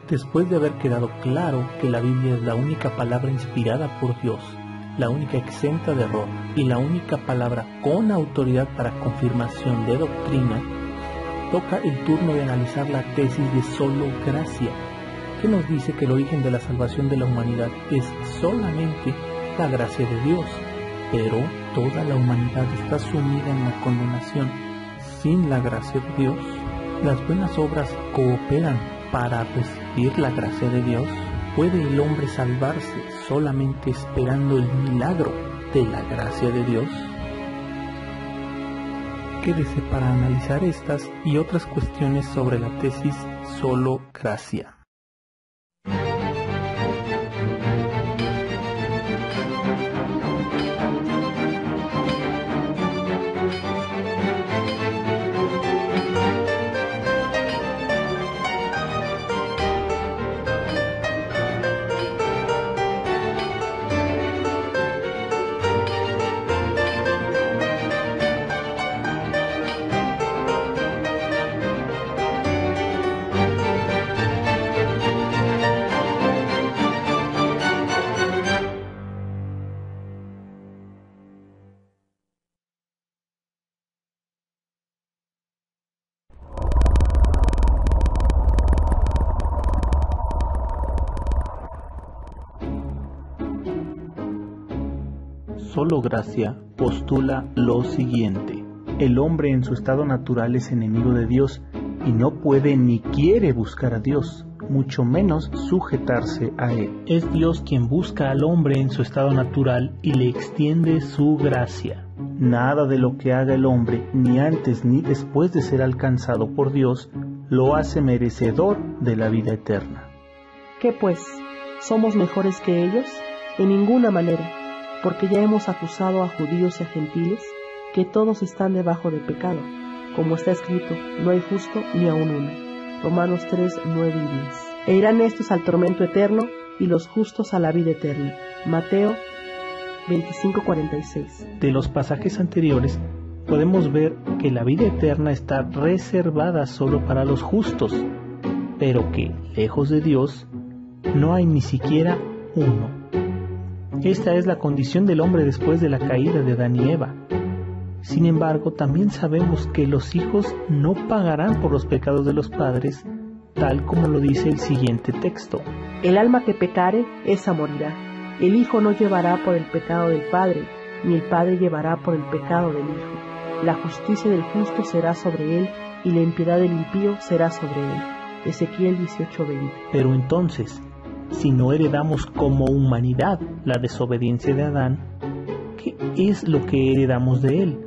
Después de haber quedado claro que la Biblia es la única palabra inspirada por Dios, la única exenta de error y la única palabra con autoridad para confirmación de doctrina, toca el turno de analizar la tesis de solo gracia, que nos dice que el origen de la salvación de la humanidad es solamente la gracia de Dios, pero toda la humanidad está sumida en la condenación. Sin la gracia de Dios, las buenas obras cooperan para recibir la gracia de Dios. ¿Puede el hombre salvarse solamente esperando el milagro de la gracia de Dios? Quédese para analizar estas y otras cuestiones sobre la tesis solo gracia. Solo gracia postula lo siguiente: el hombre en su estado natural es enemigo de Dios y no puede ni quiere buscar a Dios, mucho menos sujetarse a Él. Es Dios quien busca al hombre en su estado natural y le extiende su gracia. Nada de lo que haga el hombre, ni antes ni después de ser alcanzado por Dios, lo hace merecedor de la vida eterna. ¿Qué pues? ¿Somos mejores que ellos? En ninguna manera, porque ya hemos acusado a judíos y a gentiles, que todos están debajo del pecado, como está escrito, no hay justo ni aun uno. Romanos 3, 9 y 10. E irán estos al tormento eterno, y los justos a la vida eterna. Mateo 25, 46. De los pasajes anteriores, podemos ver que la vida eterna está reservada solo para los justos, pero que, lejos de Dios, no hay ni siquiera uno. Esta es la condición del hombre después de la caída de Adán y Eva. Sin embargo, también sabemos que los hijos no pagarán por los pecados de los padres, tal como lo dice el siguiente texto. El alma que pecare, esa morirá. El hijo no llevará por el pecado del padre, ni el padre llevará por el pecado del hijo. La justicia del justo será sobre él, y la impiedad del impío será sobre él. Ezequiel 18:20. Pero entonces, si no heredamos como humanidad la desobediencia de Adán, ¿qué es lo que heredamos de él?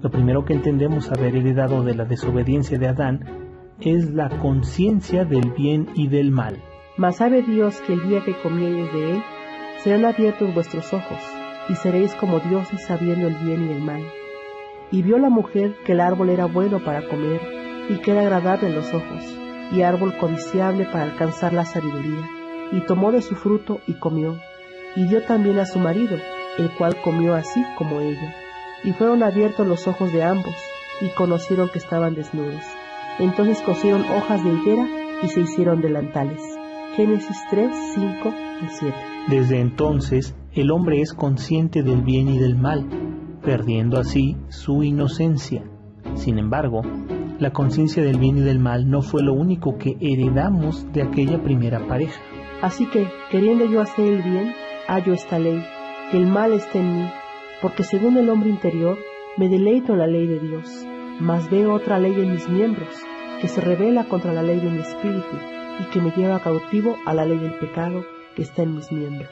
Lo primero que entendemos haber heredado de la desobediencia de Adán es la conciencia del bien y del mal. Mas sabe Dios que el día que comiereis de él, serán abiertos vuestros ojos, y seréis como dioses sabiendo el bien y el mal. Y vio la mujer que el árbol era bueno para comer, y que era agradable en los ojos, y árbol codiciable para alcanzar la sabiduría. Y tomó de su fruto y comió, y dio también a su marido, el cual comió así como ella. Y fueron abiertos los ojos de ambos, y conocieron que estaban desnudos. Entonces cosieron hojas de higuera, y se hicieron delantales. Génesis 3, 5 y 7. Desde entonces, el hombre es consciente del bien y del mal, perdiendo así su inocencia. Sin embargo, la conciencia del bien y del mal no fue lo único que heredamos de aquella primera pareja. Así que, queriendo yo hacer el bien, hallo esta ley, que el mal está en mí, porque según el hombre interior, me deleito en la ley de Dios, mas veo otra ley en mis miembros, que se rebela contra la ley de mi espíritu, y que me lleva cautivo a la ley del pecado que está en mis miembros.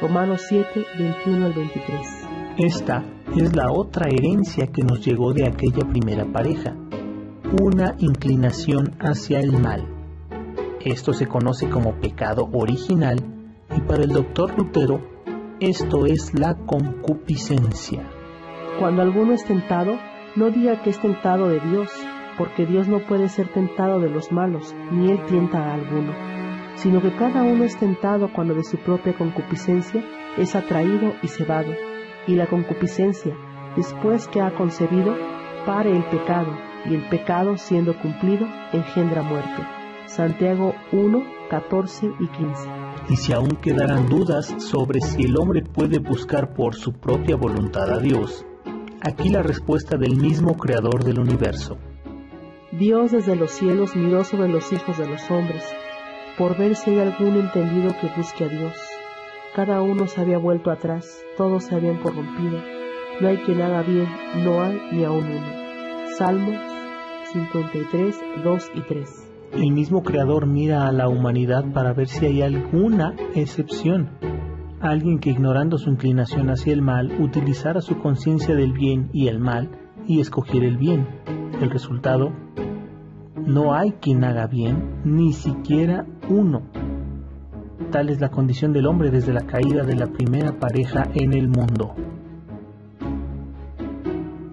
Romanos 7, 21 al 23. Esta es la otra herencia que nos llegó de aquella primera pareja, una inclinación hacia el mal. Esto se conoce como pecado original, y para el doctor Lutero, esto es la concupiscencia. Cuando alguno es tentado, no diga que es tentado de Dios, porque Dios no puede ser tentado de los malos, ni Él tienta a alguno, sino que cada uno es tentado cuando de su propia concupiscencia es atraído y cebado, y la concupiscencia, después que ha concebido, pare el pecado, y el pecado, siendo cumplido, engendra muerte. Santiago 1, 14 y 15. Y si aún quedaran dudas sobre si el hombre puede buscar por su propia voluntad a Dios, aquí la respuesta del mismo Creador del universo. Dios desde los cielos miró sobre los hijos de los hombres, por ver si hay algún entendido que busque a Dios. Cada uno se había vuelto atrás, todos se habían corrompido. No hay quien haga bien, no hay ni aun uno. Salmos 53, 2 y 3. El mismo Creador mira a la humanidad para ver si hay alguna excepción. Alguien que, ignorando su inclinación hacia el mal, utilizara su conciencia del bien y el mal y escogiera el bien. El resultado: no hay quien haga bien, ni siquiera uno. Tal es la condición del hombre desde la caída de la primera pareja en el mundo.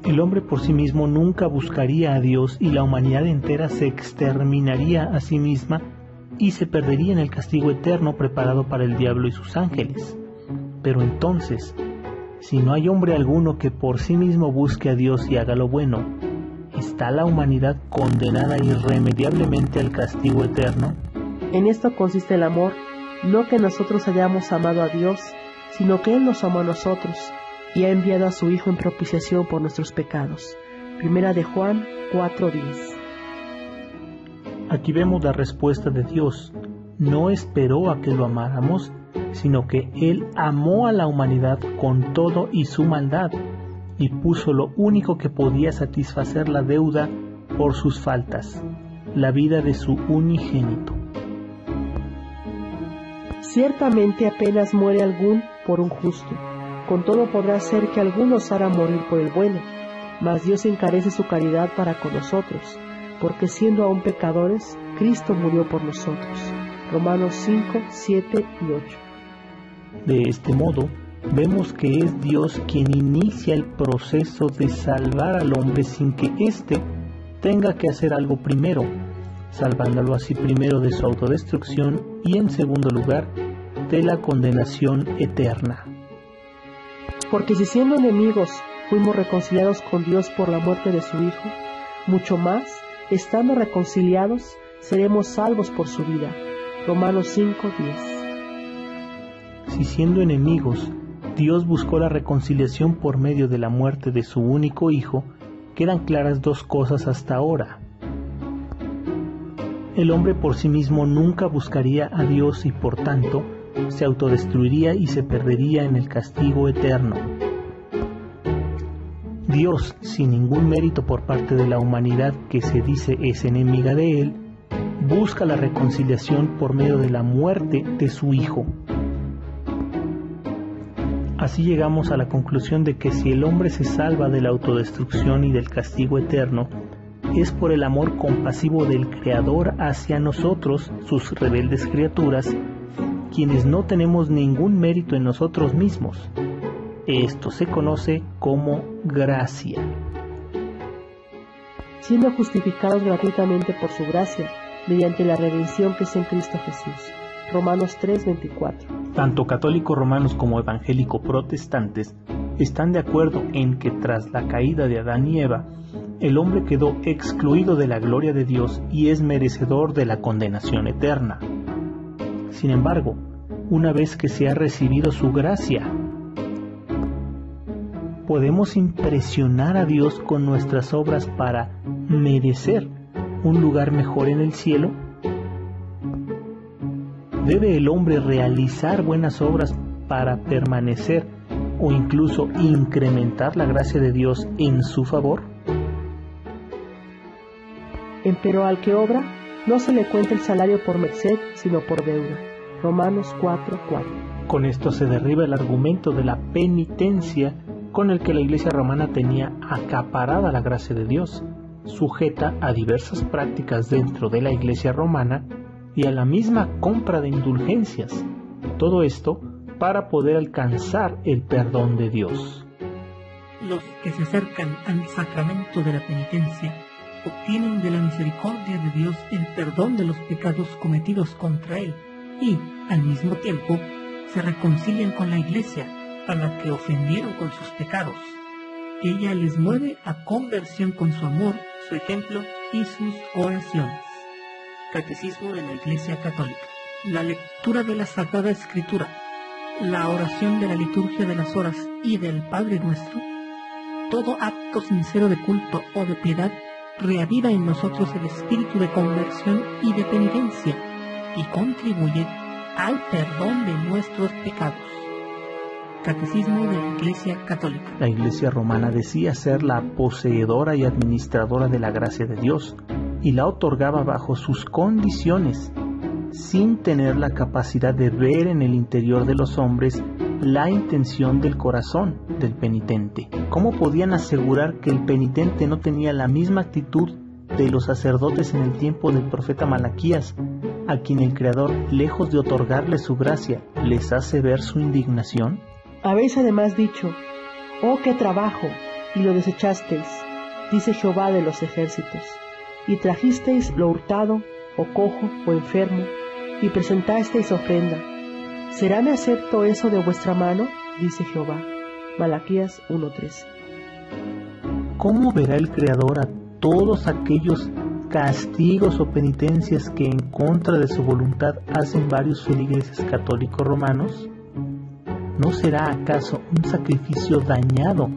El hombre por sí mismo nunca buscaría a Dios y la humanidad entera se exterminaría a sí misma y se perdería en el castigo eterno preparado para el diablo y sus ángeles. Pero entonces, si no hay hombre alguno que por sí mismo busque a Dios y haga lo bueno, ¿está la humanidad condenada irremediablemente al castigo eterno? En esto consiste el amor, no que nosotros hayamos amado a Dios, sino que Él nos amó a nosotros y ha enviado a su Hijo en propiciación por nuestros pecados. Primera de Juan 4:10. Aquí vemos la respuesta de Dios. No esperó a que lo amáramos, sino que Él amó a la humanidad con todo y su maldad, y puso lo único que podía satisfacer la deuda por sus faltas, la vida de su unigénito. Ciertamente apenas muere algún por un justo, con todo podrá ser que algunos harán morir por el bueno, mas Dios encarece su caridad para con nosotros, porque siendo aún pecadores, Cristo murió por nosotros. Romanos 5, 7 y 8. De este modo, vemos que es Dios quien inicia el proceso de salvar al hombre sin que éste tenga que hacer algo primero, salvándolo así primero de su autodestrucción y en segundo lugar de la condenación eterna. Porque si siendo enemigos fuimos reconciliados con Dios por la muerte de su Hijo, mucho más, estando reconciliados, seremos salvos por su vida. Romanos 5, 10. Si siendo enemigos, Dios buscó la reconciliación por medio de la muerte de su único Hijo, quedan claras dos cosas hasta ahora. El hombre por sí mismo nunca buscaría a Dios y por tanto se autodestruiría y se perdería en el castigo eterno. Dios, sin ningún mérito por parte de la humanidad que se dice es enemiga de Él, busca la reconciliación por medio de la muerte de su Hijo. Así llegamos a la conclusión de que si el hombre se salva de la autodestrucción y del castigo eterno, es por el amor compasivo del Creador hacia nosotros, sus rebeldes criaturas, quienes no tenemos ningún mérito en nosotros mismos. Esto se conoce como gracia. Siendo justificados gratuitamente por su gracia, mediante la redención que es en Cristo Jesús. Romanos 3:24. Tanto católicos romanos como evangélicos protestantes están de acuerdo en que tras la caída de Adán y Eva, el hombre quedó excluido de la gloria de Dios y es merecedor de la condenación eterna. Sin embargo, una vez que se ha recibido su gracia, ¿podemos impresionar a Dios con nuestras obras para merecer un lugar mejor en el cielo? ¿Debe el hombre realizar buenas obras para permanecer o incluso incrementar la gracia de Dios en su favor? Empero al que obra, no se le cuenta el salario por merced, sino por deuda. Romanos 4:4. Con esto se derriba el argumento de la penitencia con el que la Iglesia romana tenía acaparada la gracia de Dios, sujeta a diversas prácticas dentro de la Iglesia romana y a la misma compra de indulgencias. Todo esto para poder alcanzar el perdón de Dios. Los que se acercan al sacramento de la penitencia obtienen de la misericordia de Dios el perdón de los pecados cometidos contra Él y, al mismo tiempo, se reconcilian con la Iglesia a la que ofendieron con sus pecados. Ella les mueve a conversión con su amor, su ejemplo y sus oraciones. Catecismo de la Iglesia Católica. la lectura de la Sagrada Escritura, la oración de la liturgia de las horas y del Padre Nuestro, todo acto sincero de culto o de piedad reaviva en nosotros el espíritu de conversión y de penitencia y contribuye al perdón de nuestros pecados. Catecismo de la Iglesia Católica. La Iglesia Romana decía ser la poseedora y administradora de la gracia de Dios y la otorgaba bajo sus condiciones, sin tener la capacidad de ver en el interior de los hombres la intención del corazón del penitente. ¿Cómo podían asegurar que el penitente no tenía la misma actitud de los sacerdotes en el tiempo del profeta Malaquías, a quien el Creador, lejos de otorgarles su gracia, les hace ver su indignación? Habéis además dicho: oh, qué trabajo, y lo desechasteis, dice Jehová de los ejércitos, y trajisteis lo hurtado, o cojo, o enfermo, y presentasteis ofrenda. ¿Será-me acepto eso de vuestra mano? Dice Jehová. Malaquías 1:13. ¿Cómo verá el Creador a todos aquellos castigos o penitencias que en contra de su voluntad hacen varios feligreses católicos romanos? ¿No será acaso un sacrificio dañado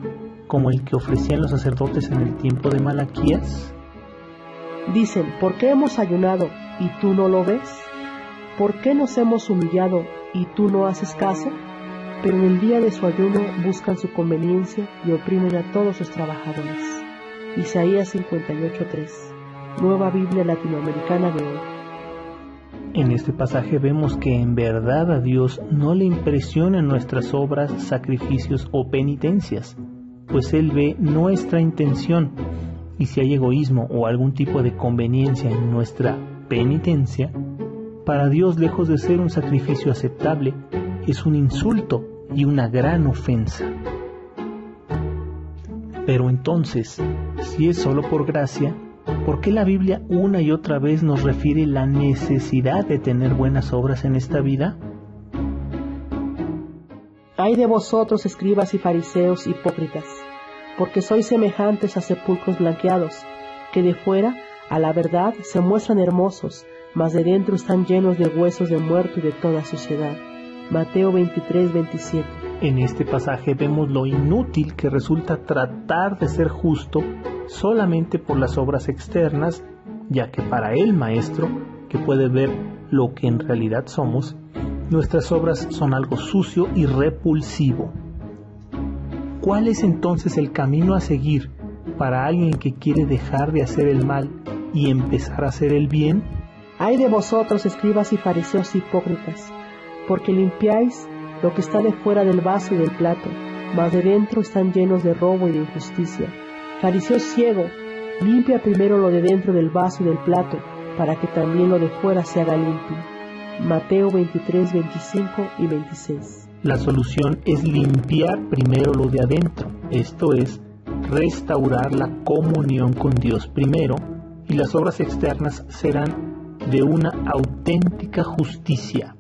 como el que ofrecían los sacerdotes en el tiempo de Malaquías? Dicen: ¿por qué hemos ayunado y tú no lo ves? ¿Por qué nos hemos humillado y tú no haces caso? Pero en el día de su ayuno buscan su conveniencia y oprimen a todos los trabajadores. Isaías 58:3, Nueva Biblia Latinoamericana de hoy. En este pasaje vemos que en verdad a Dios no le impresionan nuestras obras, sacrificios o penitencias, pues Él ve nuestra intención, y si hay egoísmo o algún tipo de conveniencia en nuestra penitencia, para Dios, lejos de ser un sacrificio aceptable, es un insulto y una gran ofensa. Pero entonces, si es solo por gracia, ¿por qué la Biblia una y otra vez nos refiere la necesidad de tener buenas obras en esta vida? Ay de vosotros, escribas y fariseos hipócritas, porque sois semejantes a sepulcros blanqueados, que de fuera, a la verdad, se muestran hermosos, mas de dentro están llenos de huesos de muerto y de toda suciedad. Mateo 23:27. En este pasaje vemos lo inútil que resulta tratar de ser justo solamente por las obras externas, ya que para el Maestro, que puede ver lo que en realidad somos, nuestras obras son algo sucio y repulsivo. ¿Cuál es entonces el camino a seguir para alguien que quiere dejar de hacer el mal y empezar a hacer el bien? Ay de vosotros, escribas y fariseos hipócritas, porque limpiáis lo que está de fuera del vaso y del plato, mas de dentro están llenos de robo y de injusticia. Fariseo ciego, limpia primero lo de dentro del vaso y del plato, para que también lo de fuera se haga limpio. Mateo 23:25 y 26. La solución es limpiar primero lo de adentro, esto es, restaurar la comunión con Dios primero, y las obras externas serán de una auténtica justicia.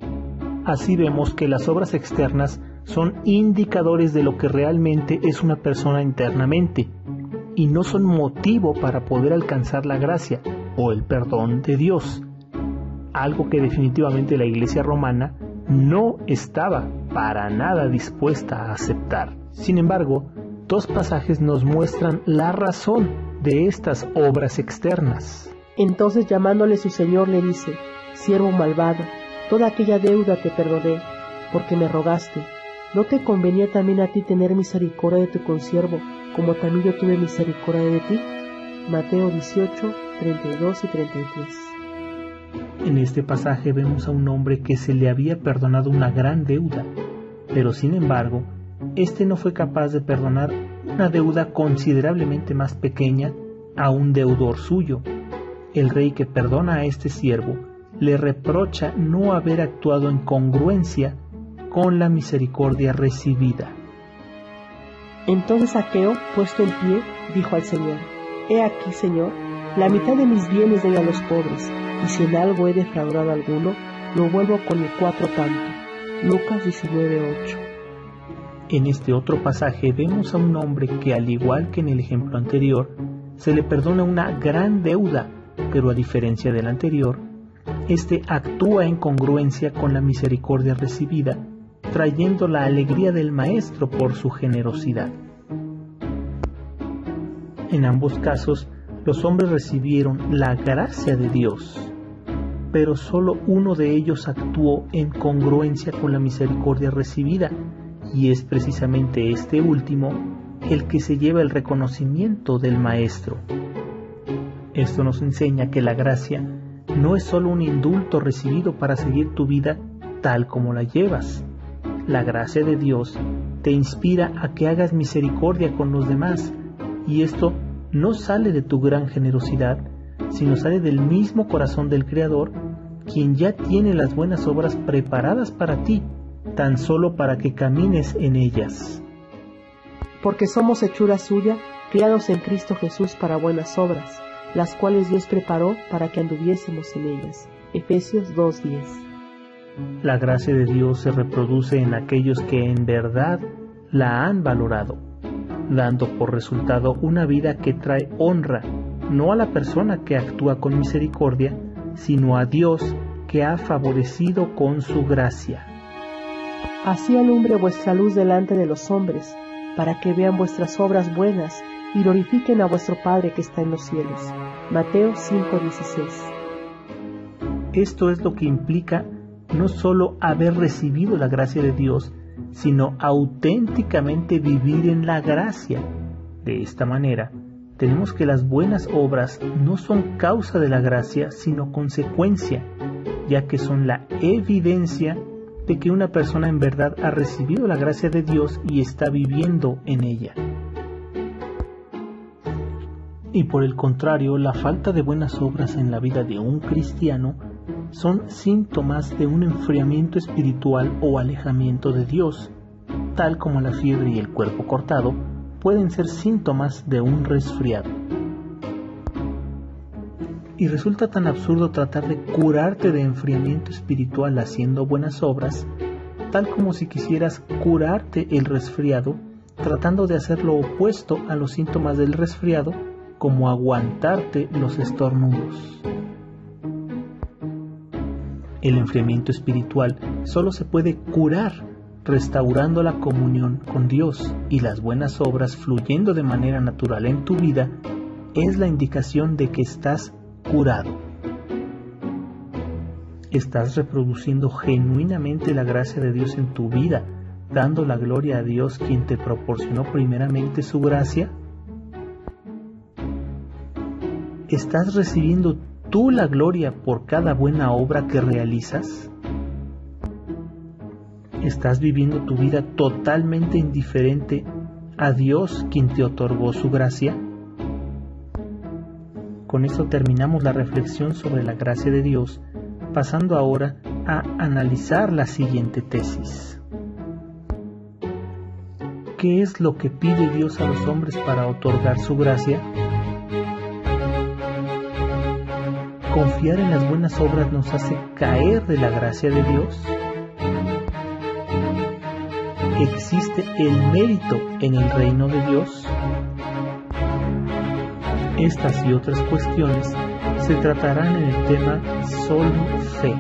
Así vemos que las obras externas son indicadores de lo que realmente es una persona internamente, y no son motivo para poder alcanzar la gracia o el perdón de Dios, algo que definitivamente la Iglesia romana no estaba para nada dispuesta a aceptar. Sin embargo, dos pasajes nos muestran la razón de estas obras externas. Entonces, llamándole su señor, le dice: siervo malvado, toda aquella deuda te perdoné, porque me rogaste. ¿No te convenía también a ti tener misericordia de tu consiervo, como también yo tuve misericordia de ti? Mateo 18, 32 y 33. En este pasaje vemos a un hombre que se le había perdonado una gran deuda, pero sin embargo, este no fue capaz de perdonar una deuda considerablemente más pequeña a un deudor suyo. El rey que perdona a este siervo le reprocha no haber actuado en congruencia con la misericordia recibida. Entonces Zaqueo, puesto en pie, dijo al Señor: He aquí, Señor, la mitad de mis bienes doy a los pobres, y si en algo he defraudado a alguno, lo vuelvo con el 4 tanto. Lucas 19:8. En este otro pasaje vemos a un hombre que, al igual que en el ejemplo anterior, se le perdona una gran deuda, pero a diferencia del anterior, Este actúa en congruencia con la misericordia recibida, trayendo la alegría del Maestro por su generosidad. En ambos casos, los hombres recibieron la gracia de Dios, pero solo uno de ellos actuó en congruencia con la misericordia recibida, y es precisamente este último el que se lleva el reconocimiento del Maestro. Esto nos enseña que la gracia no es solo un indulto recibido para seguir tu vida tal como la llevas. La gracia de Dios te inspira a que hagas misericordia con los demás, y esto no sale de tu gran generosidad, sino sale del mismo corazón del Creador, quien ya tiene las buenas obras preparadas para ti, tan solo para que camines en ellas. Porque somos hechura suya, criados en Cristo Jesús para buenas obras, las cuales Dios preparó para que anduviésemos en ellas. Efesios 2:10. La gracia de Dios se reproduce en aquellos que en verdad la han valorado, dando por resultado una vida que trae honra, no a la persona que actúa con misericordia, sino a Dios que ha favorecido con su gracia. Así alumbre vuestra luz delante de los hombres, para que vean vuestras obras buenas y glorifiquen a vuestro Padre que está en los cielos. Mateo 5:16. Esto es lo que implica no solo haber recibido la gracia de Dios, sino auténticamente vivir en la gracia. De esta manera, tenemos que las buenas obras no son causa de la gracia, sino consecuencia, ya que son la evidencia de que una persona en verdad ha recibido la gracia de Dios y está viviendo en ella. Y por el contrario, la falta de buenas obras en la vida de un cristiano son síntomas de un enfriamiento espiritual o alejamiento de Dios, tal como la fiebre y el cuerpo cortado pueden ser síntomas de un resfriado. Y resulta tan absurdo tratar de curarte de enfriamiento espiritual haciendo buenas obras, tal como si quisieras curarte el resfriado tratando de hacer lo opuesto a los síntomas del resfriado, como aguantarte los estornudos. El enfriamiento espiritual solo se puede curar restaurando la comunión con Dios, y las buenas obras fluyendo de manera natural en tu vida es la indicación de que estás curado. ¿Estás reproduciendo genuinamente la gracia de Dios en tu vida, dando la gloria a Dios quien te proporcionó primeramente su gracia? ¿Estás recibiendo tú la gloria por cada buena obra que realizas? ¿Estás viviendo tu vida totalmente indiferente a Dios quien te otorgó su gracia? Con eso terminamos la reflexión sobre la gracia de Dios, pasando ahora a analizar la siguiente tesis. ¿Qué es lo que pide Dios a los hombres para otorgar su gracia? ¿Confiar en las buenas obras nos hace caer de la gracia de Dios? ¿Existe el mérito en el reino de Dios? Estas y otras cuestiones se tratarán en el tema Solo Fe.